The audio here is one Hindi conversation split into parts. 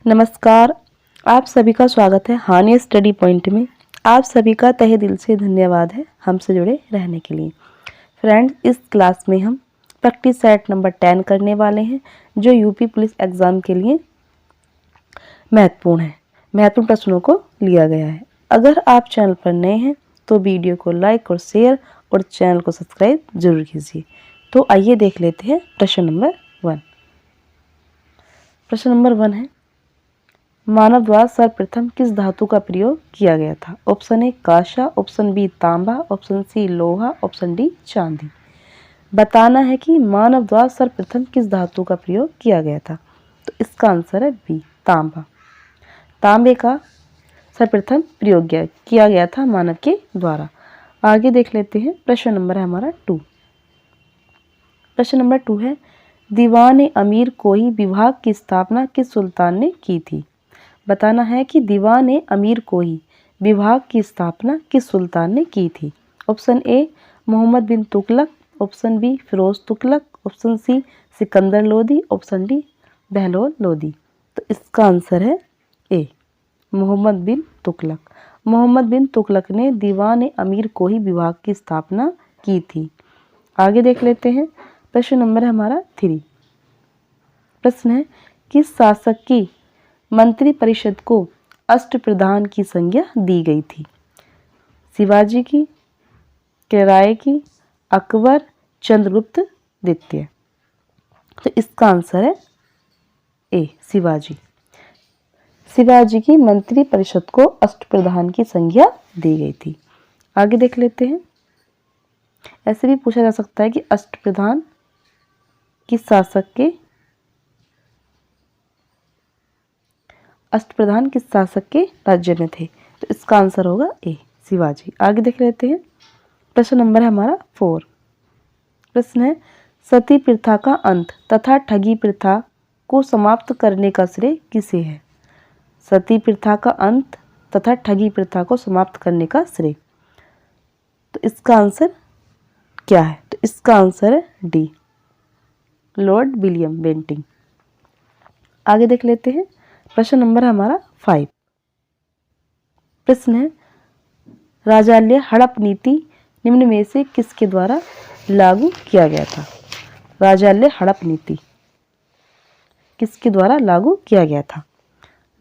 नमस्कार। आप सभी का स्वागत है हानि स्टडी पॉइंट में। आप सभी का तहे दिल से धन्यवाद है हमसे जुड़े रहने के लिए। फ्रेंड्स, इस क्लास में हम प्रैक्टिस सेट नंबर 10 करने वाले हैं जो यूपी पुलिस एग्ज़ाम के लिए महत्वपूर्ण प्रश्नों को लिया गया है। अगर आप चैनल पर नए हैं तो वीडियो को लाइक और शेयर और चैनल को सब्सक्राइब जरूर कीजिए। तो आइए देख लेते हैं प्रश्न नंबर 1। प्रश्न नंबर 1 है, मानव द्वारा सर्वप्रथम किस धातु का प्रयोग किया गया था? Option A Kansa, option B तांबा, ऑप्शन सी लोहा, ऑप्शन डी चांदी। बताना है कि मानव द्वारा सर्वप्रथम किस धातु का प्रयोग किया गया था। तो इसका आंसर है बी तांबा। तांबे का सर्वप्रथम प्रयोग किया गया था मानव के द्वारा। आगे देख लेते हैं। प्रश्न नंबर है हमारा 2। प्रश्न नंबर 2 है, दीवान अमीर कोही विभाग की स्थापना किस सुल्तान ने की थी? बताना है कि दीवान अमीर कोही विभाग की स्थापना किस सुल्तान ने की थी। Option A Mohammad bin Tughlaq, option B Firoz Tughlaq, option C Sikandar Lodi, option D Bahlol Lodi. तो इसका आंसर है ए मोहम्मद बिन तुगलक। मोहम्मद बिन तुगलक ने दीवान अमीर कोही विभाग की स्थापना की थी। आगे देख लेते हैं। प्रश्न नंबर है हमारा 3। प्रश्न है, किस शासक की मंत्री परिषद को अष्टप्रधान की संज्ञा दी गई थी? शिवाजी की, राय की, अकबर, चंद्रगुप्त द्वितीय। तो इसका आंसर है ए शिवाजी। शिवाजी की मंत्री परिषद को अष्टप्रधान की संज्ञा दी गई थी। आगे देख लेते हैं। ऐसे भी पूछा जा सकता है कि अष्टप्रधान किस शासक के राज्य में थे? तो इसका आंसर होगा ए शिवाजी। आगे देख लेते हैं। प्रश्न नंबर है हमारा 4। प्रश्न है, सती प्रथा का अंत तथा ठगी प्रथा को समाप्त करने का श्रेय किसे है? सती प्रथा का अंत तथा ठगी प्रथा को समाप्त करने का श्रेय। तो इसका आंसर क्या है? तो इसका आंसर है डी लॉर्ड विलियम बेंटिंग। आगे देख लेते हैं। प्रश्न नंबर है हमारा 5। प्रश्न है, राजाल्य हड़प नीति निम्न में से किसके द्वारा लागू किया गया था? राजाल्य हड़प नीति किसके द्वारा लागू किया गया था?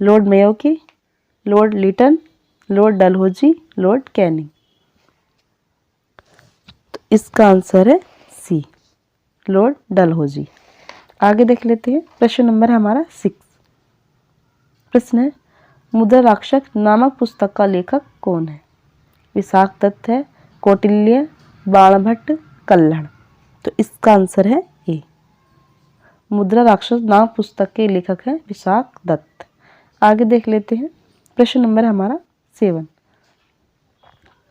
लॉर्ड मेयो के, Lord Lytton, Lord Dalhousie, Lord Canning. तो इसका आंसर है सी लॉर्ड डलहौजी। आगे देख लेते हैं। प्रश्न नंबर है हमारा 6। प्रश्न है, मुद्रा राक्षस नामक पुस्तक का लेखक कौन है? विशाख दत्त है, कौटिल्य, बाणभट्ट, कल्हड़। तो इसका आंसर है ए मुद्रा राक्षस नामक पुस्तक के लेखक हैं विशाख दत्त। आगे देख लेते हैं। प्रश्न नंबर है हमारा 7।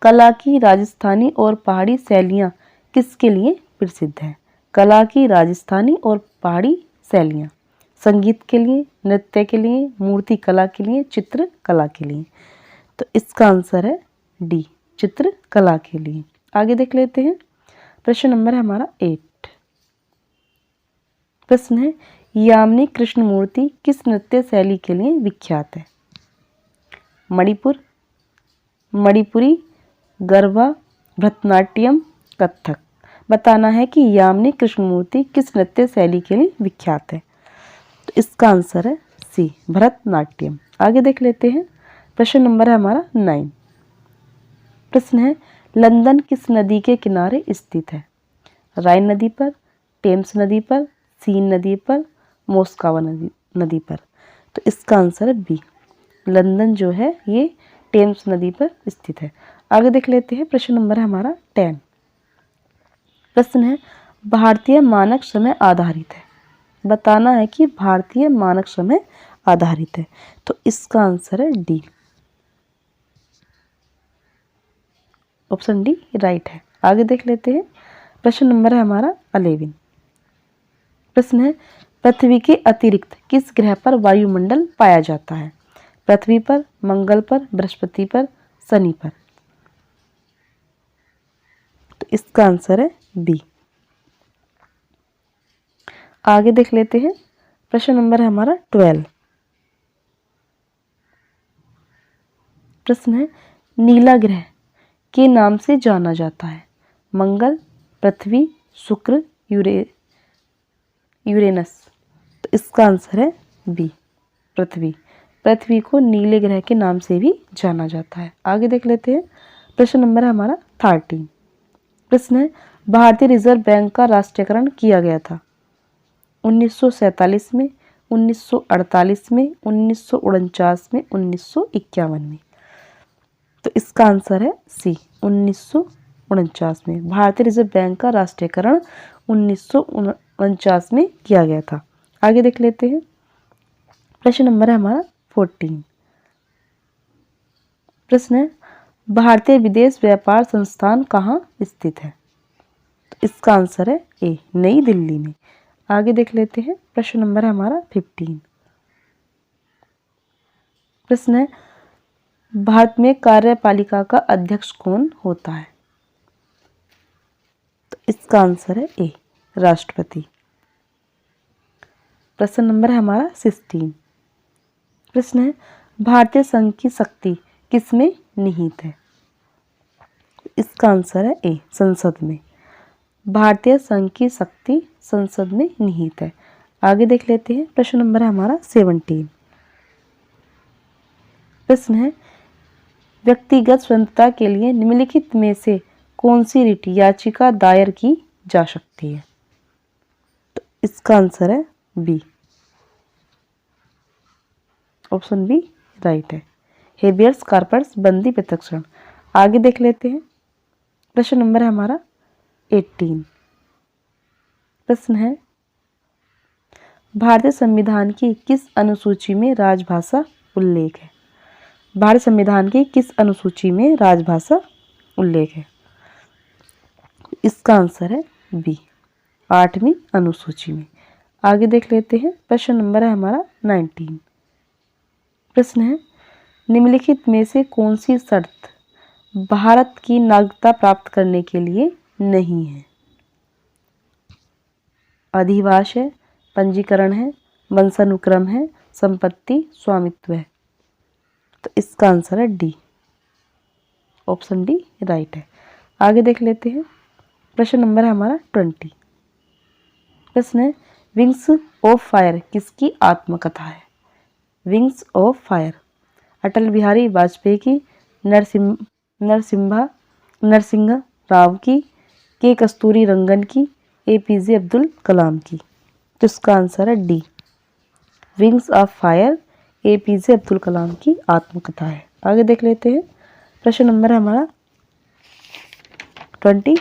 कला की राजस्थानी और पहाड़ी शैलियाँ किसके लिए प्रसिद्ध है? कला की राजस्थानी और पहाड़ी शैलियाँ संगीत के लिए, नृत्य के लिए, मूर्ति कला के लिए, चित्र कला के लिए। तो इसका आंसर है डी चित्र कला के लिए। आगे देख लेते हैं। प्रश्न नंबर है हमारा 8। प्रश्न है, यामिनी कृष्णमूर्ति किस नृत्य शैली के लिए विख्यात है? मणिपुरी, गरबा, भरतनाट्यम, कथक। बताना है कि यामिनी कृष्णमूर्ति किस नृत्य शैली के लिए विख्यात है। तो इसका आंसर है सी भरतनाट्यम। आगे देख लेते हैं। प्रश्न नंबर है हमारा 9। प्रश्न है, लंदन किस नदी के किनारे स्थित है? राइन नदी पर, टेम्स नदी पर, सीन नदी पर, मोस्कावा नदी पर। तो इसका आंसर है बी लंदन जो है ये टेम्स नदी पर स्थित है। आगे देख लेते हैं। प्रश्न नंबर है हमारा 10। प्रश्न है, भारतीय मानक समय आधारित है। बताना है कि भारतीय मानक समय आधारित है। तो इसका आंसर है डी ऑप्शन डी राइट है। आगे देख लेते हैं। प्रश्न नंबर है हमारा 11। प्रश्न है, पृथ्वी के अतिरिक्त किस ग्रह पर वायुमंडल पाया जाता है? पृथ्वी पर, मंगल पर, बृहस्पति पर, शनि पर। तो इसका आंसर है बी। आगे देख लेते हैं। प्रश्न नंबर है हमारा 12। प्रश्न है, नीला ग्रह के नाम से जाना जाता है? मंगल, पृथ्वी, शुक्र, यूरेनस। तो इसका आंसर है बी, पृथ्वी। पृथ्वी को नीले ग्रह के नाम से भी जाना जाता है। आगे देख लेते हैं। प्रश्न नंबर है हमारा 13। प्रश्न है, भारतीय रिजर्व बैंक का राष्ट्रीयकरण किया गया था? 1947 में, 1948 में, 1949 में, 1951 में। तो इसका आंसर है सी, 1949 में। भारतीय रिजर्व बैंक का राष्ट्रीयकरण 1949 में किया गया था। आगे देख लेते हैं। प्रश्न नंबर है हमारा 14। प्रश्न है, भारतीय विदेश व्यापार संस्थान कहाँ स्थित है? तो इसका आंसर है ए, नई दिल्ली में। आगे देख लेते हैं। प्रश्न नंबर है हमारा 15। प्रश्न है, भारत में कार्यपालिका का अध्यक्ष कौन होता है? तो इसका आंसर है ए, राष्ट्रपति। प्रश्न नंबर है हमारा 16। प्रश्न है, भारतीय संघ की शक्ति किसमें निहित है? इसका आंसर है ए, संसद में। भारतीय संघ की शक्ति संसद में निहित है। आगे देख लेते हैं। प्रश्न नंबर है हमारा 17। प्रश्न है, व्यक्तिगत स्वतंत्रता के लिए निम्नलिखित में से कौन सी रिट याचिका दायर की जा सकती है? तो इसका आंसर है बी, ऑप्शन बी राइट है, हेबियस कॉर्पस, बंदी प्रत्यक्षण। आगे देख लेते हैं। प्रश्न नंबर है हमारा 18। प्रश्न है, भारतीय संविधान की किस अनुसूची में राजभाषा उल्लेख है? भारत संविधान की किस अनुसूची में राजभाषा उल्लेख है? इसका आंसर है बी, 8वीं अनुसूची में। आगे देख लेते हैं। प्रश्न नंबर है हमारा 19। प्रश्न है, निम्नलिखित में से कौन सी शर्त भारत की नागरिकता प्राप्त करने के लिए नहीं है? अधिवास है, पंजीकरण है, वंशानुक्रम है, संपत्ति, स्वामित्व है। तो इसका आंसर है डी, ऑप्शन डी राइट है। आगे देख लेते हैं। प्रश्न नंबर है हमारा 20। प्रश्न है, विंग्स ऑफ फायर किसकी आत्मकथा है? Wings of fire Atal Bihari Vajpayee की, नरसिंह राव की, के कस्तूरी रंगन की, एपीजे अब्दुल कलाम की। तो इसका आंसर है D, wings of fire APJ Abdul Kalam की आत्मकथा है। आगे देख लेते हैं। प्रश्न नंबर है हमारा 21।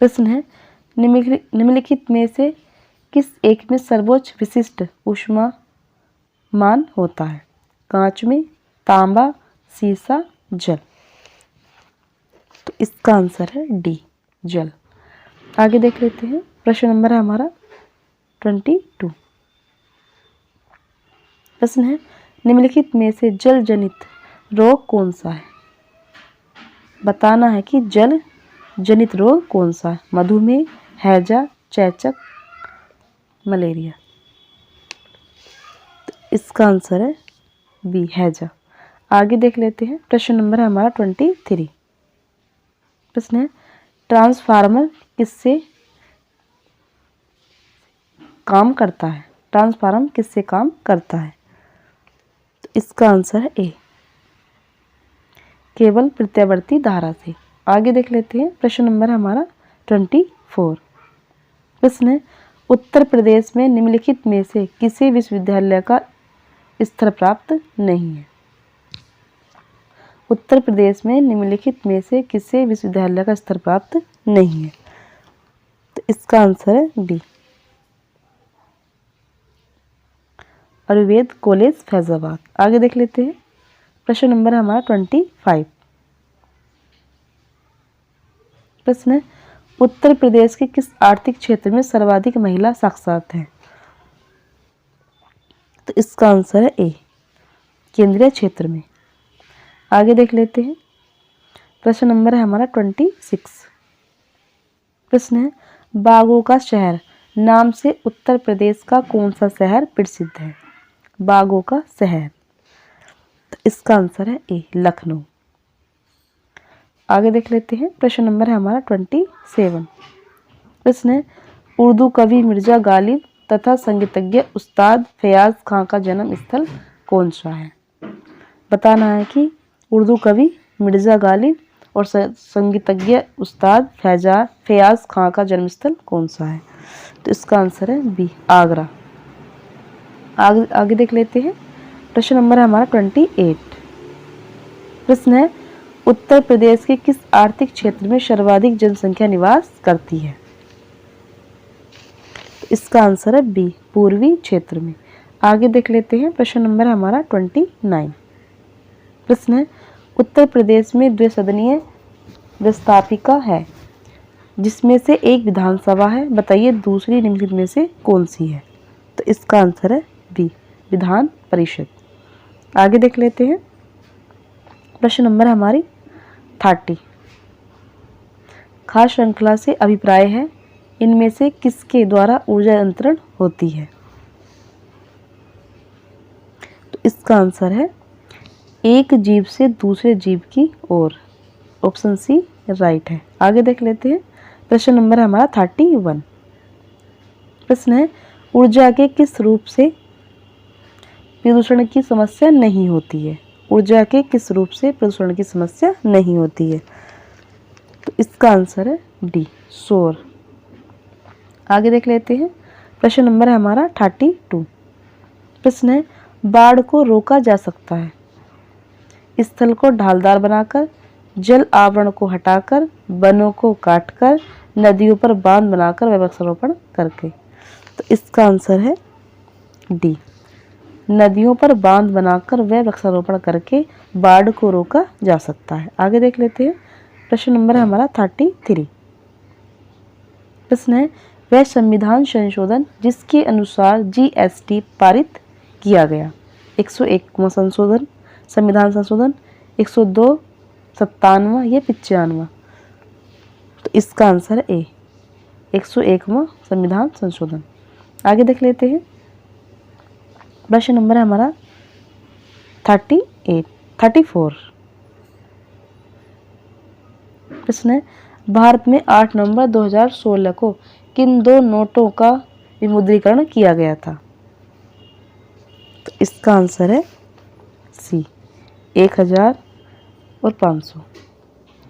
प्रश्न है, निम्नलिखित में से किस एक में सर्वोच्च विशिष्ट ऊष्मामान होता है? कांच में, तांबा, सीसा, जल। तो इसका आंसर है डी, जल। आगे देख लेते हैं। प्रश्न नंबर है हमारा 22। प्रश्न है, निम्नलिखित में से जल जनित रोग कौन सा है? बताना है कि जल जनित रोग कौन सा है? मधुमेह, हैजा, चेचक, मलेरिया। तो इसका आंसर है बी, हैजा। आगे देख लेते हैं। प्रश्न नंबर है हमारा 23। प्रश्न है, ट्रांसफार्मर किससे काम करता है? ट्रांसफार्मर किससे काम करता है? तो इसका आंसर है ए, केवल प्रत्यावर्ती धारा से। आगे देख लेते हैं। प्रश्न नंबर हमारा 24। प्रश्न है, उत्तर प्रदेश में निम्नलिखित में से किसी विश्वविद्यालय का स्तर प्राप्त नहीं है? उत्तर प्रदेश में निम्नलिखित में से किसी विश्वविद्यालय का स्तर प्राप्त नहीं है? तो इसका आंसर है डी, आयुर्वेद कॉलेज फैजाबाद। आगे देख लेते हैं। प्रश्न नंबर है हमारा 25। प्रश्न है, उत्तर प्रदेश के किस आर्थिक क्षेत्र में सर्वाधिक महिला साक्षरत हैं? तो इसका आंसर है ए, केंद्रीय क्षेत्र में। आगे देख लेते हैं। प्रश्न नंबर है हमारा 26। प्रश्न है, बागों का शहर नाम से उत्तर प्रदेश का कौन सा शहर प्रसिद्ध है? बागों का शहर। तो इसका आंसर है ए, लखनऊ। आगे देख लेते हैं। प्रश्न नंबर है हमारा 27। प्रश्न है, उर्दू कवि मिर्जा गालिब तथा संगीतज्ञ उस्ताद फयाज खां का जन्म स्थल कौन सा है? बताना है कि उर्दू कवि मिर्जा गालिब और संगीतज्ञ उस्ताद फयाज खां का जन्म स्थल कौन सा है? तो इसका आंसर है बी, आगरा। आगे देख लेते हैं। प्रश्न नंबर है हमारा 28। प्रश्न है, उत्तर प्रदेश के किस आर्थिक क्षेत्र में सर्वाधिक जनसंख्या निवास करती है? तो इसका आंसर है बी, पूर्वी क्षेत्र में। आगे देख लेते हैं। प्रश्न नंबर है हमारा 29। प्रश्न है, उत्तर प्रदेश में द्विसदनीय व्यवस्थापिका है जिसमें से एक विधानसभा है, बताइए दूसरी निम्नलिखित में से कौन सी है? तो इसका आंसर है बी, विधान परिषद। आगे देख लेते हैं। प्रश्न नंबर हमारी 30। खास श्रृंखला से अभिप्राय है, इनमें से किसके द्वारा ऊर्जा अंतरण होती है? तो इसका आंसर है एक जीव से दूसरे जीव की ओर। ऑप्शन सी राइट है। आगे देख लेते हैं। प्रश्न नंबर है हमारा 31। प्रश्न है, ऊर्जा के किस रूप से प्रदूषण की समस्या नहीं होती है? ऊर्जा के किस रूप से प्रदूषण की समस्या नहीं होती है? तो इसका आंसर है डी, सौर। आगे देख लेते हैं। प्रश्न नंबर है हमारा 32। प्रश्न है, बाढ़ को रोका जा सकता है स्थल को ढालदार बनाकर, जल आवरण को हटाकर, वनों को काटकर, नदियों पर बांध बनाकर, वृक्षारोपण करके। तो इसका आंसर है डी, नदियों पर बांध बनाकर व वृक्षारोपण करके बाढ़ को रोका जा सकता है। आगे देख लेते हैं। प्रश्न नंबर है हमारा 33। प्रश्न है, वह संविधान संशोधन जिसके अनुसार जीएसटी पारित किया गया? 101वां संशोधन, संविधान संशोधन, 102, 57वां या 95वां? तो इसका आंसर है ए, 101वां संविधान संशोधन। आगे देख लेते हैं। प्रश्न नंबर है हमारा 34। प्रश्न है, भारत में 8 नवंबर 2016 को किन दो नोटों का विमुद्रीकरण किया गया था? तो इसका आंसर है सी, 1000 और 500।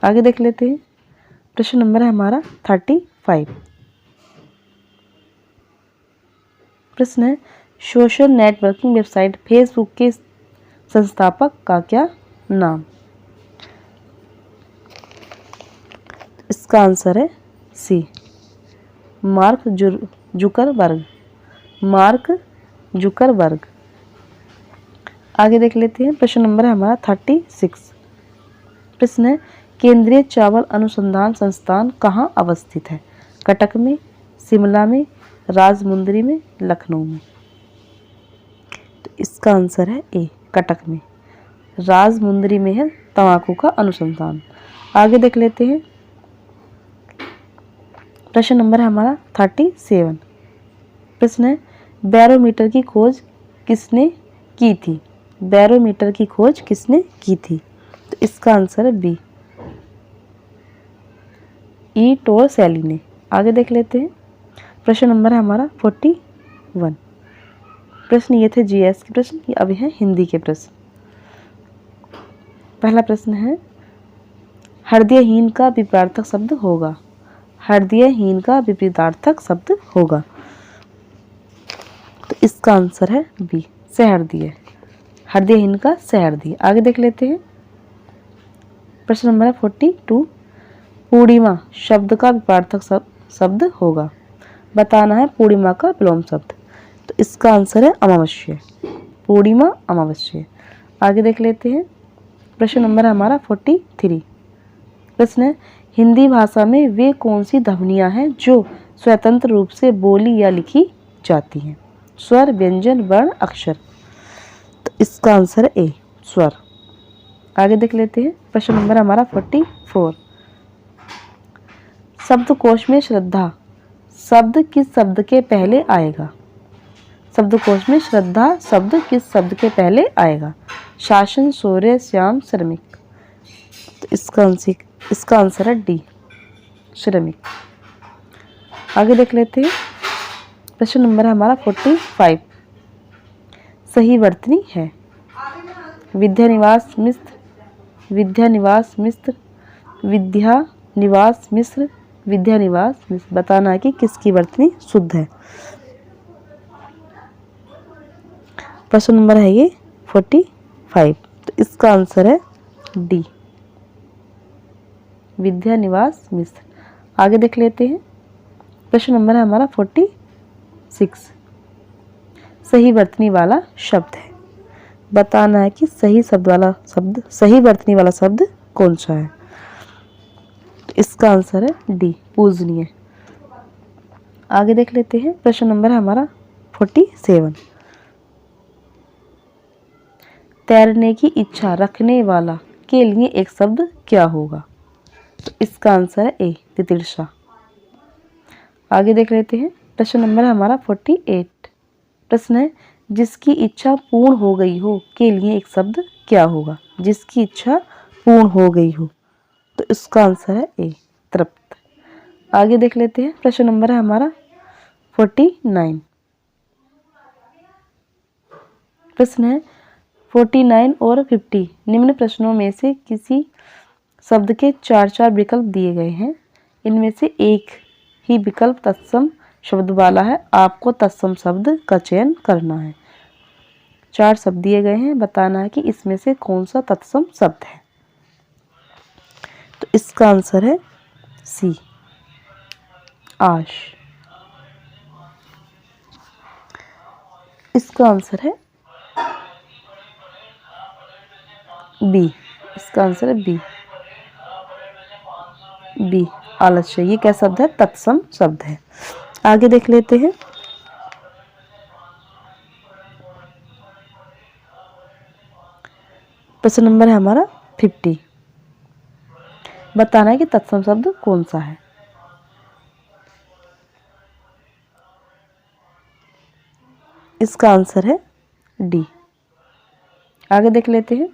आगे देख लेते हैं। प्रश्न नंबर है हमारा 35। प्रश्न है, सोशल नेटवर्किंग वेबसाइट फेसबुक के संस्थापक का क्या नाम? इसका आंसर है सी, मार्क जुकरबर्ग। Mark Zuckerberg. आगे देख लेते हैं। प्रश्न नंबर है हमारा 36। प्रश्न है, केंद्रीय चावल अनुसंधान संस्थान कहाँ अवस्थित है? कटक में, शिमला में, राजमुंदरी में, लखनऊ में? तो इसका आंसर है ए, कटक में। राजमुंदरी में है तंबाकू का अनुसंधान। आगे देख लेते हैं। प्रश्न नंबर है हमारा 37। प्रश्न है, बैरोमीटर की खोज किसने की थी? बैरोमीटर की खोज किसने की थी? तो इसका आंसर है बी, ई टोरसेली ने। आगे देख लेते हैं। प्रश्न नंबर है हमारा 41। प्रश्न ये थे जीएस के प्रश्न, ये अभी हैं हिंदी के प्रश्न। पहला प्रश्न है, हृदयहीन का विपरीतार्थक शब्द होगा? हृदयहीन का विपरीतार्थक शब्द होगा। तो इसका आंसर है बी, सहृदय। हृदयहीन का सहृदय। आगे देख लेते हैं। प्रश्न नंबर 42। पूर्णिमा शब्द का विपरीतार्थक शब्द होगा? बताना है पूर्णिमा का विलोम शब्द। तो इसका आंसर है अमावस्या। पूर्णिमा, अमावस्या। आगे देख लेते हैं। प्रश्न नंबर है हमारा 43। प्रश्न है, हिंदी भाषा में वे कौन सी ध्वनियाँ हैं जो स्वतंत्र रूप से बोली या लिखी जाती हैं? स्वर, व्यंजन, वर्ण, अक्षर? तो इसका आंसर है ए, स्वर। आगे देख लेते हैं। प्रश्न नंबर हमारा 44। शब्दकोश में श्रद्धा शब्द किस शब्द के पहले आएगा? शब्दकोश में श्रद्धा शब्द किस शब्द के पहले आएगा? शासन, शौर्य, श्याम, श्रमिक। तो इसका आंसर है डी, श्रमिक। आगे देख लेते हैं। प्रश्न नंबर है हमारा 45। सही वर्तनी है। विद्यानिवास मिश्र, विद्यानिवास मिश्र, विद्यानिवास मिश्र, विद्यानिवास मिश्र। बताना है कि किसकी वर्तनी शुद्ध है। प्रश्न नंबर है ये 45। तो इसका आंसर है डी, विद्यानिवास मिश्र। आगे देख लेते हैं। प्रश्न नंबर है हमारा 46। सही वर्तनी वाला शब्द है। बताना है कि सही वर्तनी वाला शब्द कौन सा है। तो इसका आंसर है डी, पूजनीय। आगे देख लेते हैं। प्रश्न नंबर है हमारा 47। तैरने की इच्छा रखने वाला के लिए एक शब्द क्या होगा? तो इसका आंसर है ए, तितिर्षा। आगे देख लेते हैं। प्रश्न नंबर है हमारा 48। प्रश्न है जिसकी इच्छा पूर्ण हो गई हो के लिए एक शब्द क्या होगा? जिसकी इच्छा पूर्ण हो गई हो। तो इसका आंसर है ए, तृप्त। आगे देख लेते हैं। प्रश्न नंबर है हमारा 49। प्रश्न है 49 और 50 निम्न प्रश्नों में से किसी शब्द के 4 विकल्प दिए गए हैं। इनमें से एक ही विकल्प तत्सम शब्द वाला है। आपको तत्सम शब्द का चयन करना है। 4 शब्द दिए गए हैं। बताना है कि इसमें से कौन सा तत्सम शब्द है। तो इसका आंसर है सी, आश। इसका आंसर है बी। इसका आंसर है बी, बी, आलस्य। ये क्या शब्द है? तत्सम शब्द है। आगे देख लेते हैं। प्रश्न नंबर है हमारा 50। बताना है कि तत्सम शब्द कौन सा है। इसका आंसर है डी। आगे देख लेते हैं।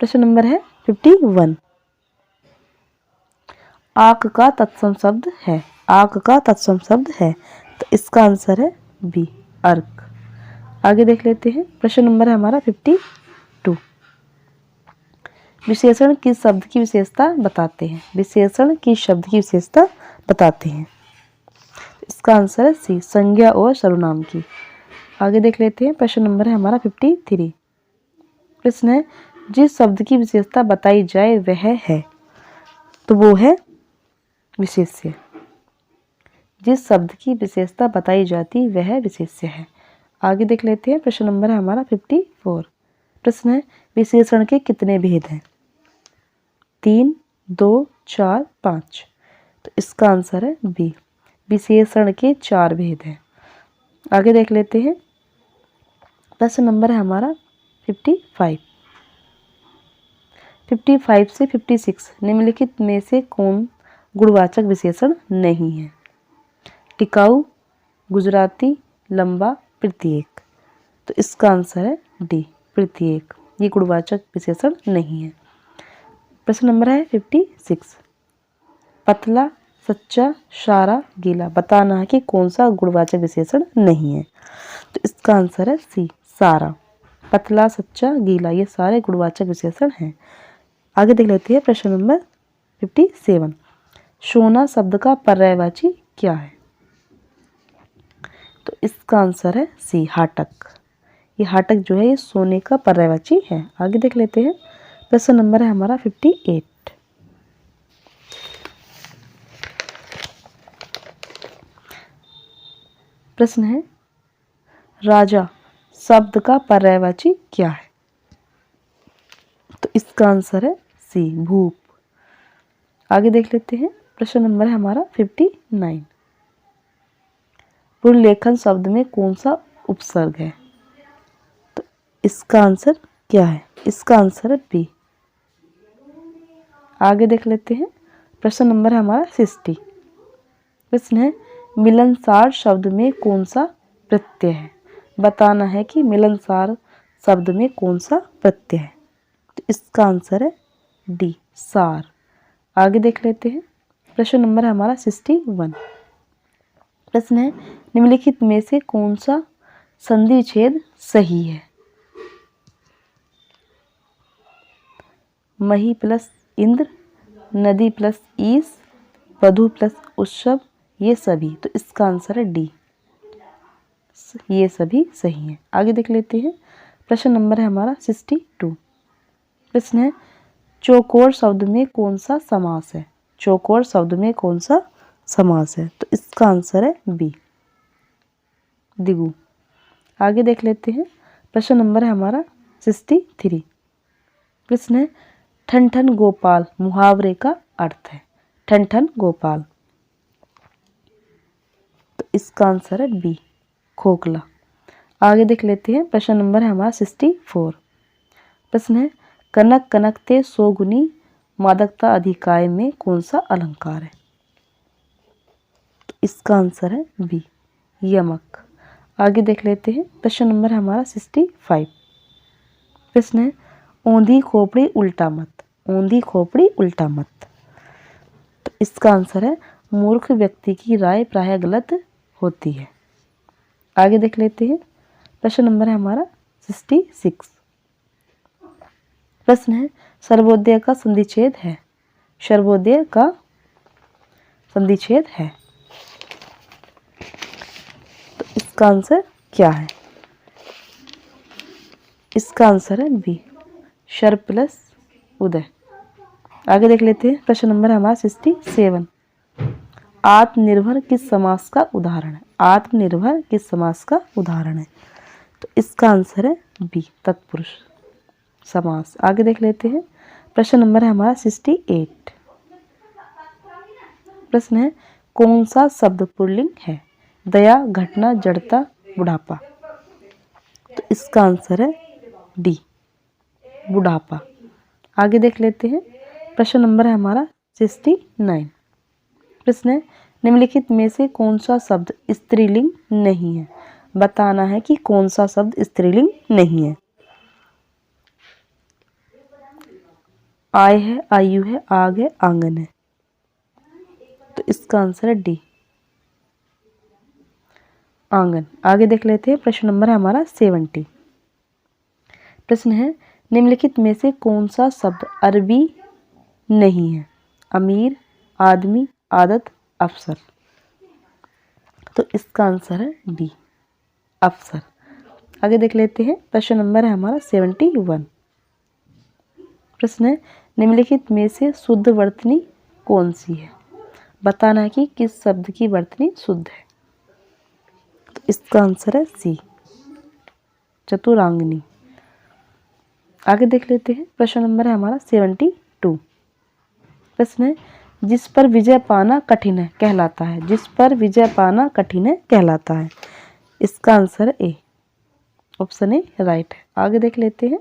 प्रश्न नंबर है 51। आक का तत्सम शब्द है। आक का तत्सम शब्द है। तो इसका आंसर है बी, अर्क। आगे देख लेते हैं। प्रश्न नंबर है हमारा 52। विशेषण किस शब्द की विशेषता बताते हैं? विशेषण किस शब्द की विशेषता बताते हैं? इसका आंसर है सी, संज्ञा और सर्वनाम की। आगे देख लेते हैं। प्रश्न नंबर है हमारा 53। प्रश्न है जिस शब्द की विशेषता बताई जाए वह है। तो वो है विशेष्य। जिस शब्द की विशेषता बताई जाती वह विशेष्य है। आगे देख लेते हैं। प्रश्न नंबर है हमारा 54। प्रश्न है विशेषण के कितने भेद हैं? 3, 2, 4, 5। तो इसका आंसर है बी, विशेषण के 4 भेद हैं। आगे देख लेते हैं। प्रश्न नंबर है हमारा 55। 55 से 56 निम्नलिखित में से कौन गुणवाचक विशेषण नहीं है? टिकाऊ, गुजराती, लंबा, प्रत्येक। तो इसका आंसर है डी, प्रत्येक। ये गुणवाचक विशेषण नहीं है। प्रश्न नंबर है 56। पतला, सच्चा, सारा, गीला। बताना है कि कौन सा गुणवाचक विशेषण नहीं है। तो इसका आंसर है सी, सारा। पतला, सच्चा, गीला ये सारे गुणवाचक विशेषण हैं। आगे देख लेते हैं। प्रश्न नंबर 57। सोना शब्द का पर्यायवाची क्या है? तो इसका आंसर है सी, हाटक। ये हाटक जो है ये सोने का पर्यायवाची है। आगे देख लेते हैं। प्रश्न नंबर है हमारा 58। प्रश्न है राजा शब्द का पर्यायवाची क्या है? तो इसका आंसर है सी, भूप। आगे देख लेते हैं। प्रश्न नंबर है हमारा 59। पुनर्लेखन शब्द में कौन सा उपसर्ग है? तो इसका आंसर क्या है? इसका आंसर है बी। आगे देख लेते हैं। प्रश्न नंबर है हमारा 60। प्रश्न है मिलनसार शब्द में कौन सा प्रत्यय है? बताना है कि मिलनसार शब्द में कौन सा प्रत्यय है। तो इसका आंसर है डी, सार। आगे देख लेते हैं। प्रश्न नंबर है हमारा 61। प्रश्न है निम्नलिखित में से कौन सा संधि विच्छेद सही है? मही प्लस इंद्र, नदी प्लस ईश, वधु प्लस उत्सव, ये सभी। तो इसका आंसर है डी, ये सभी सही है। आगे देख लेते हैं। प्रश्न नंबर है हमारा 62। प्रश्न है चौकोर शब्द में कौन सा समास है? चौकोर शब्द में कौन सा समास है? तो इसका आंसर है बी, दिगु। आगे देख लेते हैं। प्रश्न नंबर है हमारा 63। प्रश्न है ठन ठन गोपाल मुहावरे का अर्थ है। ठन ठन गोपाल, तो इसका आंसर है बी, खोखला। आगे देख लेते हैं। प्रश्न नंबर है हमारा 64। प्रश्न है कनक कनकते सोगुनी मादकता अधिकाय में कौन सा अलंकार है? तो इसका आंसर है बी, यमक। आगे देख लेते हैं। प्रश्न नंबर है हमारा 65। प्रश्न है औंधी खोपड़ी उल्टा मत, औंधी खोपड़ी उल्टा मत। तो इसका आंसर है मूर्ख व्यक्ति की राय प्रायः गलत होती है। आगे देख लेते हैं। प्रश्न नंबर है हमारा 66। प्रश्न है सर्वोदय का संधिच्छेद है। सर्वोदय का संधिच्छेद है, तो इसका आंसर क्या है? इसका आंसर है बी, शर प्लस उदय। आगे देख लेते हैं। प्रश्न नंबर है हमारा 67। आत्मनिर्भर किस समास का उदाहरण है? आत्मनिर्भर किस समास का उदाहरण है? तो इसका आंसर है बी, तत्पुरुष समास। आगे देख लेते हैं। प्रश्न नंबर है हमारा 68। प्रश्न है कौन सा शब्द पुल्लिंग है? दया, घटना, जड़ता, बुढ़ापा। तो इसका आंसर है डी, बुढ़ापा। आगे देख लेते हैं। प्रश्न नंबर है हमारा 69। प्रश्न है निम्नलिखित में से कौन सा शब्द स्त्रीलिंग नहीं है? बताना है कि कौन सा शब्द स्त्रीलिंग नहीं है। आय है, आयु है, आग है, आंगन है। तो इसका आंसर है डी, आंगन। आगे देख लेते हैं। प्रश्न नंबर है हमारा 70। प्रश्न है निम्नलिखित में से कौन सा शब्द अरबी नहीं है? अमीर, आदमी, आदत, अफसर। तो इसका आंसर है डी, अफसर। आगे देख लेते हैं। प्रश्न नंबर है हमारा 71। प्रश्न है निम्नलिखित में से शुद्ध वर्तनी कौन सी है? बताना है कि किस शब्द की वर्तनी शुद्ध है। तो इसका आंसर है सी, चतुरांगनी। आगे देख लेते हैं। प्रश्न नंबर है हमारा 72। प्रश्न है जिस पर विजय पाना कठिन है कहलाता है। जिस पर विजय पाना कठिन है कहलाता है। इसका answer A, option A right है। आगे देख लेते हैं।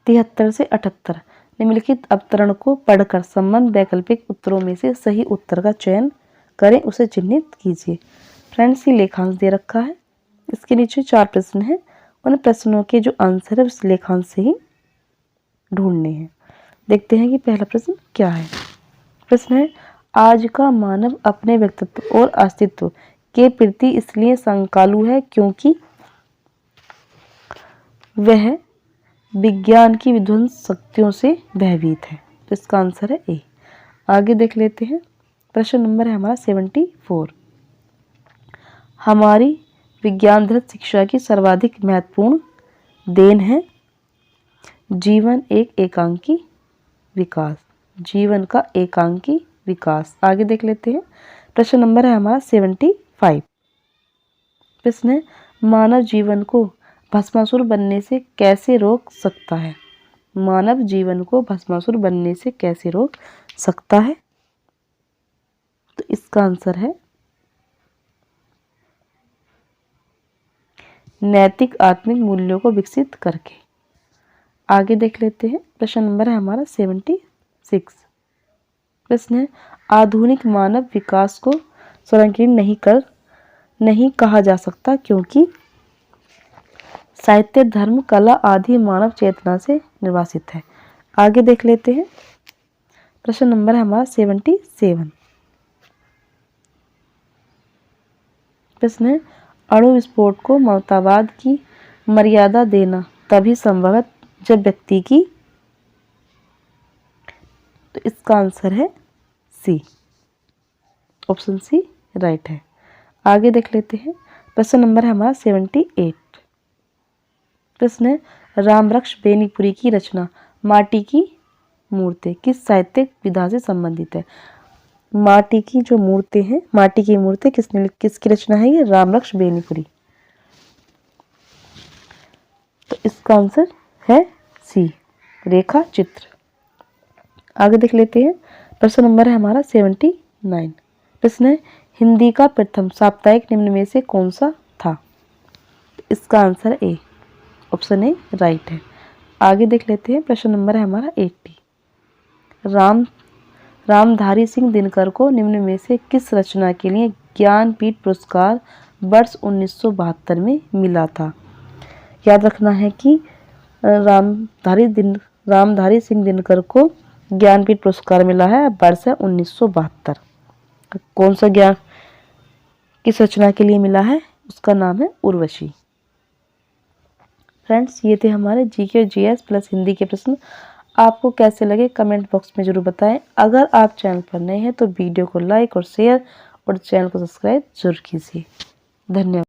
तिहत्तर से 78। निम्नलिखित अवतरण को पढ़कर संबंध वैकल्पिक उत्तरों में से सही उत्तर का चयन करें, उसे चिन्हित कीजिए। फ्रेंड्स, ये लेखांश दे रखा है। इसके नीचे 4 प्रश्न हैं। उन प्रश्नों के जो आंसर है उस लेखांश से ही ढूंढने हैं। देखते हैं कि पहला प्रश्न क्या है। प्रश्न है आज का मानव अपने व्यक्तित्व और अस्तित्व के प्रति इसलिए शंकालु है क्योंकि वह विज्ञान की विध्वंस शक्तियों से भयभीत है। तो इसका आंसर है ए। आगे देख लेते हैं। प्रश्न नंबर है हमारा 74। हमारी विज्ञानधृत शिक्षा की सर्वाधिक महत्वपूर्ण देन है जीवन एक एकांकी विकास। जीवन का एकांकी विकास। आगे देख लेते हैं। प्रश्न नंबर है हमारा 75। प्रश्न है मानव जीवन को भस्मासुर बनने से कैसे रोक सकता है? मानव जीवन को भस्मासुर बनने से कैसे रोक सकता है? तो इसका आंसर है नैतिक आत्मिक मूल्यों को विकसित करके। आगे देख लेते हैं। प्रश्न नंबर है हमारा 76। प्रश्न है, आधुनिक मानव विकास को संकीर्ण नहीं कहा जा सकता क्योंकि साहित्य, धर्म, कला आदि मानव चेतना से निर्वासित है। आगे देख लेते हैं। प्रश्न नंबर है हमारा 77। प्रश्न है, अणु विस्फोट को ममतावाद की मर्यादा देना तभी संभव है जब व्यक्ति की, तो इसका आंसर है सी, ऑप्शन सी राइट है। आगे देख लेते हैं। प्रश्न नंबर है हमारा 78। प्रश्न है, रामरक्ष बेनीपुरी की रचना माटी की मूर्ति किस साहित्यिक विधा से संबंधित है? माटी की जो मूर्ति है, माटी की मूर्ति किसकी रचना है? ये रामरक्ष बेनीपुरी। तो इसका आंसर है सी, रेखा चित्र। आगे देख लेते हैं। प्रश्न नंबर है हमारा 79। प्रश्न है, हिंदी का प्रथम साप्ताहिक निम्न में से कौन सा था? इसका answer A, option A right है। आगे देख लेते हैं। प्रश्न नंबर है हमारा 80। रामधारी सिंह दिनकर को निम्न में से किस रचना के लिए ज्ञानपीठ पुरस्कार वर्ष 1972 में मिला था? याद रखना है कि रामधारी सिंह दिनकर को ज्ञानपीठ पुरस्कार मिला है वर्ष 1972। कौन सा ज्ञान किस रचना के लिए मिला है? उसका नाम है उर्वशी। फ्रेंड्स, ये थे हमारे जीके और जीएस प्लस हिंदी के प्रश्न। आपको कैसे लगे कमेंट बॉक्स में जरूर बताएं। अगर आप चैनल पर नए हैं तो वीडियो को लाइक और शेयर और चैनल को सब्सक्राइब जरूर कीजिए। धन्यवाद।